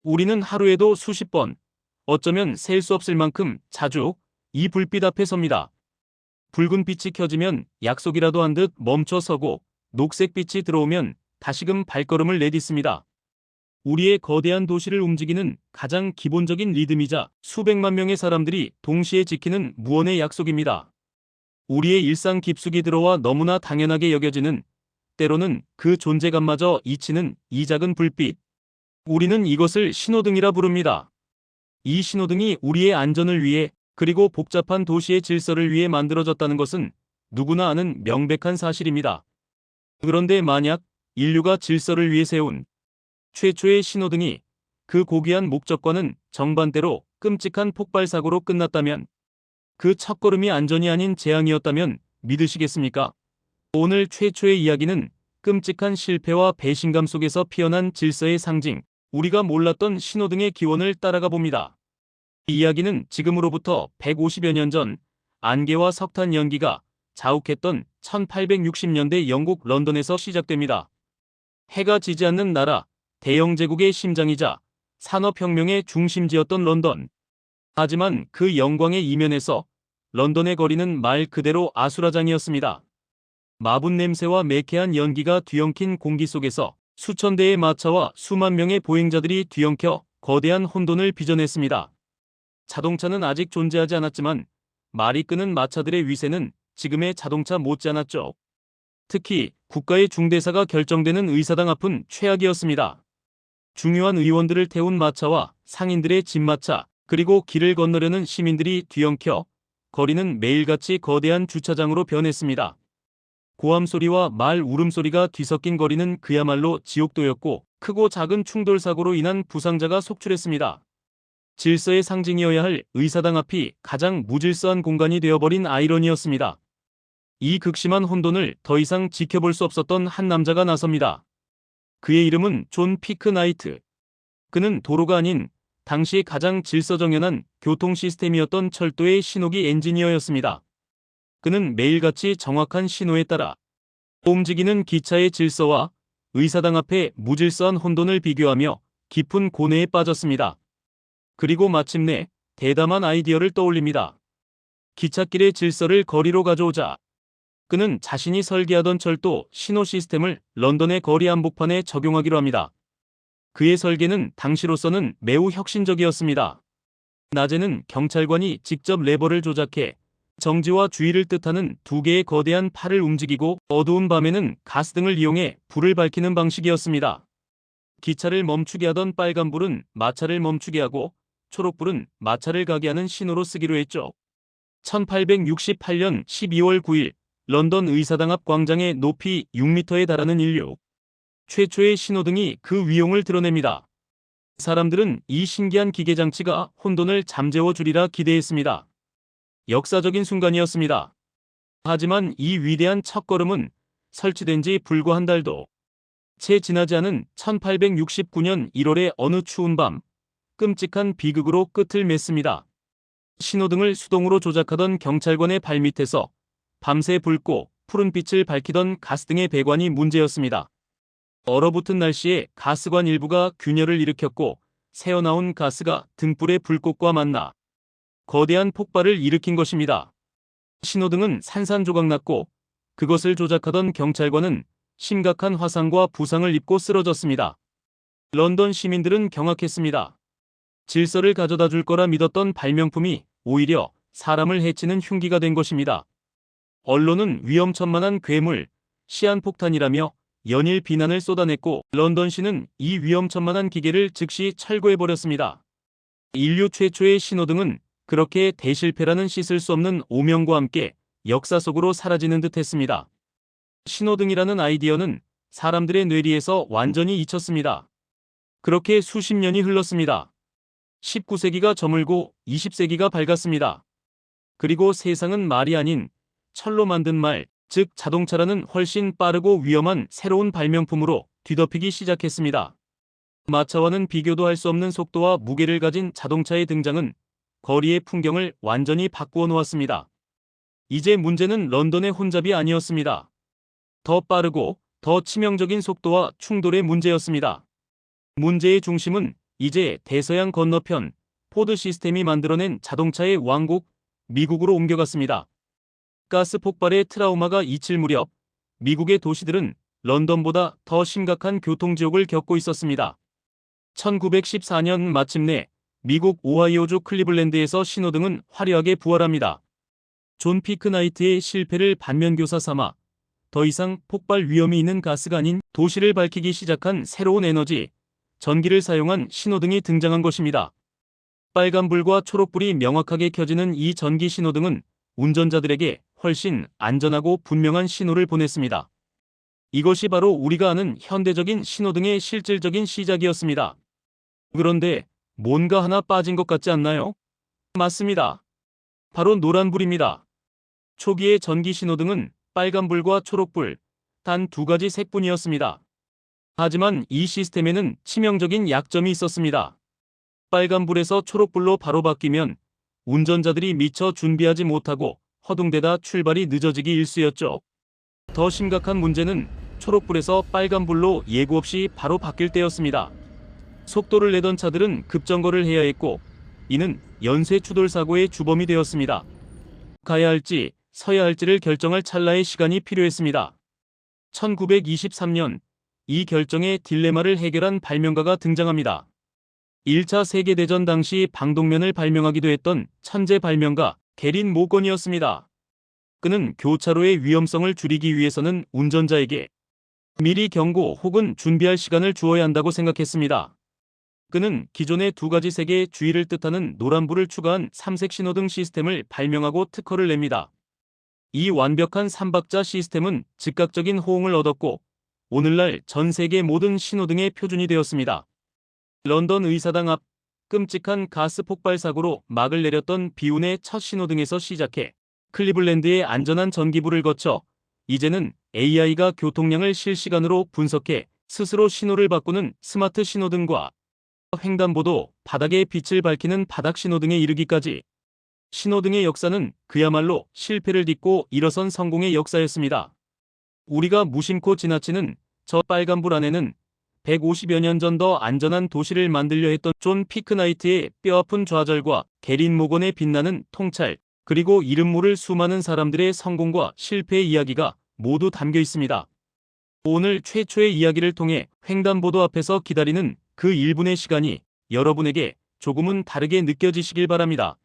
우리는 하루에도 수십 번, 어쩌면 셀 수 없을 만큼 자주 이 불빛 앞에 섭니다. 붉은 빛이 켜지면 약속이라도 한 듯 멈춰 서고 녹색 빛이 들어오면 다시금 발걸음을 내딛습니다. 우리의 거대한 도시를 움직이는 가장 기본적인 리듬이자 수백만 명의 사람들이 동시에 지키는 무언의 약속입니다. 우리의 일상 깊숙이 들어와 너무나 당연하게 여겨지는, 때로는 그 존재감마저 잊히는 이 작은 불빛. 우리는 이것을 신호등이라 부릅니다. 이 신호등이 우리의 안전을 위해, 그리고 복잡한 도시의 질서를 위해 만들어졌다는 것은 누구나 아는 명백한 사실입니다. 그런데 만약 인류가 질서를 위해 세운 최초의 신호등이 그 고귀한 목적과는 정반대로 끔찍한 폭발 사고로 끝났다면, 그 첫걸음이 안전이 아닌 재앙이었다면 믿으시겠습니까? 오늘 최초의 이야기는 끔찍한 실패와 배신감 속에서 피어난 질서의 상징, 우리가 몰랐던 신호등의 기원을 따라가 봅니다. 이 이야기는 지금으로부터 150여 년 전 안개와 석탄 연기가 자욱했던 1860년대 영국 런던에서 시작됩니다. 해가 지지 않는 나라, 대영 제국의 심장이자 산업혁명의 중심지였던 런던. 하지만 그 영광의 이면에서 런던의 거리는 말 그대로 아수라장이었습니다. 마분 냄새와 매캐한 연기가 뒤엉킨 공기 속에서 수천 대의 마차와 수만 명의 보행자들이 뒤엉켜 거대한 혼돈을 빚어냈습니다. 자동차는 아직 존재하지 않았지만 말이 끄는 마차들의 위세는 지금의 자동차 못지않았죠. 특히 국가의 중대사가 결정되는 의사당 앞은 최악이었습니다. 중요한 의원들을 태운 마차와 상인들의 집마차, 그리고 길을 건너려는 시민들이 뒤엉켜 거리는 매일같이 거대한 주차장으로 변했습니다. 고함 소리와 말 울음소리가 뒤섞인 거리는 그야말로 지옥도였고, 크고 작은 충돌 사고로 인한 부상자가 속출했습니다. 질서의 상징이어야 할 의사당 앞이 가장 무질서한 공간이 되어버린 아이러니였습니다. 이 극심한 혼돈을 더 이상 지켜볼 수 없었던 한 남자가 나섭니다. 그의 이름은 존 피크 나이트. 그는 도로가 아닌 당시 가장 질서정연한 교통 시스템이었던 철도의 신호기 엔지니어였습니다. 그는 매일같이 정확한 신호에 따라 움직이는 기차의 질서와 의사당 앞의 무질서한 혼돈을 비교하며 깊은 고뇌에 빠졌습니다. 그리고 마침내 대담한 아이디어를 떠올립니다. 기찻길의 질서를 거리로 가져오자. 그는 자신이 설계하던 철도 신호 시스템을 런던의 거리 한복판에 적용하기로 합니다. 그의 설계는 당시로서는 매우 혁신적이었습니다. 낮에는 경찰관이 직접 레버를 조작해 정지와 주의를 뜻하는 두 개의 거대한 팔을 움직이고, 어두운 밤에는 가스등을 이용해 불을 밝히는 방식이었습니다. 기차를 멈추게 하던 빨간불은 마차를 멈추게 하고, 초록불은 마차를 가게 하는 신호로 쓰기로 했죠. 1868년 12월 9일 런던 의사당 앞 광장의 높이 6m에 달하는 인류 최초의 신호등이 그 위용을 드러냅니다. 사람들은 이 신기한 기계장치가 혼돈을 잠재워 주리라 기대했습니다. 역사적인 순간이었습니다. 하지만 이 위대한 첫걸음은 설치된 지 불과 한 달도 채 지나지 않은 1869년 1월의 어느 추운 밤, 끔찍한 비극으로 끝을 맺습니다. 신호등을 수동으로 조작하던 경찰관의 발밑에서 밤새 붉고 푸른 빛을 밝히던 가스등의 배관이 문제였습니다. 얼어붙은 날씨에 가스관 일부가 균열을 일으켰고, 새어나온 가스가 등불의 불꽃과 만나 거대한 폭발을 일으킨 것입니다. 신호등은 산산조각 났고, 그것을 조작하던 경찰관은 심각한 화상과 부상을 입고 쓰러졌습니다. 런던 시민들은 경악했습니다. 질서를 가져다 줄 거라 믿었던 발명품이 오히려 사람을 해치는 흉기가 된 것입니다. 언론은 위험천만한 괴물, 시한폭탄이라며 연일 비난을 쏟아냈고, 런던시는 이 위험천만한 기계를 즉시 철거해버렸습니다. 인류 최초의 신호등은 그렇게 대실패라는 씻을 수 없는 오명과 함께 역사 속으로 사라지는 듯 했습니다. 신호등이라는 아이디어는 사람들의 뇌리에서 완전히 잊혔습니다. 그렇게 수십 년이 흘렀습니다. 19세기가 저물고 20세기가 밝았습니다. 그리고 세상은 말이 아닌 철로 만든 말, 즉 자동차라는 훨씬 빠르고 위험한 새로운 발명품으로 뒤덮이기 시작했습니다. 마차와는 비교도 할 수 없는 속도와 무게를 가진 자동차의 등장은 거리의 풍경을 완전히 바꾸어 놓았습니다. 이제 문제는 런던의 혼잡이 아니었습니다. 더 빠르고 더 치명적인 속도와 충돌의 문제였습니다. 문제의 중심은 이제 대서양 건너편 포드 시스템이 만들어낸 자동차의 왕국 미국으로 옮겨갔습니다. 가스 폭발의 트라우마가 잊힐 무렵 미국의 도시들은 런던보다 더 심각한 교통지옥을 겪고 있었습니다. 1914년 마침내 미국 오하이오주 클리블랜드에서 신호등은 화려하게 부활합니다. 존 피크나이트의 실패를 반면교사 삼아 더 이상 폭발 위험이 있는 가스가 아닌 도시를 밝히기 시작한 새로운 에너지, 전기를 사용한 신호등이 등장한 것입니다. 빨간불과 초록불이 명확하게 켜지는 이 전기 신호등은 운전자들에게 훨씬 안전하고 분명한 신호를 보냈습니다. 이것이 바로 우리가 아는 현대적인 신호등의 실질적인 시작이었습니다. 그런데 뭔가 하나 빠진 것 같지 않나요? 맞습니다. 바로 노란불입니다. 초기의 전기 신호등은 빨간불과 초록불, 단 두 가지 색뿐이었습니다. 하지만 이 시스템에는 치명적인 약점이 있었습니다. 빨간불에서 초록불로 바로 바뀌면 운전자들이 미처 준비하지 못하고 허둥대다 출발이 늦어지기 일쑤였죠. 더 심각한 문제는 초록불에서 빨간불로 예고 없이 바로 바뀔 때였습니다. 속도를 내던 차들은 급정거를 해야 했고, 이는 연쇄 추돌 사고의 주범이 되었습니다. 가야 할지 서야 할지를 결정할 찰나의 시간이 필요했습니다. 1923년 이 결정의 딜레마를 해결한 발명가가 등장합니다. 1차 세계대전 당시 방독면을 발명하기도 했던 천재 발명가 게린 모건이었습니다. 그는 교차로의 위험성을 줄이기 위해서는 운전자에게 미리 경고 혹은 준비할 시간을 주어야 한다고 생각했습니다. 그는 기존의 두 가지 색의 주의를 뜻하는 노란불을 추가한 삼색 신호등 시스템을 발명하고 특허를 냅니다. 이 완벽한 삼박자 시스템은 즉각적인 호응을 얻었고 오늘날 전 세계 모든 신호등의 표준이 되었습니다. 런던 의사당 앞 끔찍한 가스 폭발 사고로 막을 내렸던 비운의 첫 신호등에서 시작해 클리블랜드의 안전한 전기불을 거쳐 이제는 AI가 교통량을 실시간으로 분석해 스스로 신호를 바꾸는 스마트 신호등과 횡단보도 바닥에 빛을 밝히는 바닥 신호등에 이르기까지 신호등의 역사는 그야말로 실패를 딛고 일어선 성공의 역사였습니다. 우리가 무심코 지나치는 저 빨간불 안에는 150여 년 전 더 안전한 도시를 만들려 했던 존 피크나이트의 뼈아픈 좌절과 게린 모건의 빛나는 통찰, 그리고 이름 모를 수많은 사람들의 성공과 실패의 이야기가 모두 담겨 있습니다. 오늘 최초의 이야기를 통해 횡단보도 앞에서 기다리는 그 1분의 시간이 여러분에게 조금은 다르게 느껴지시길 바랍니다.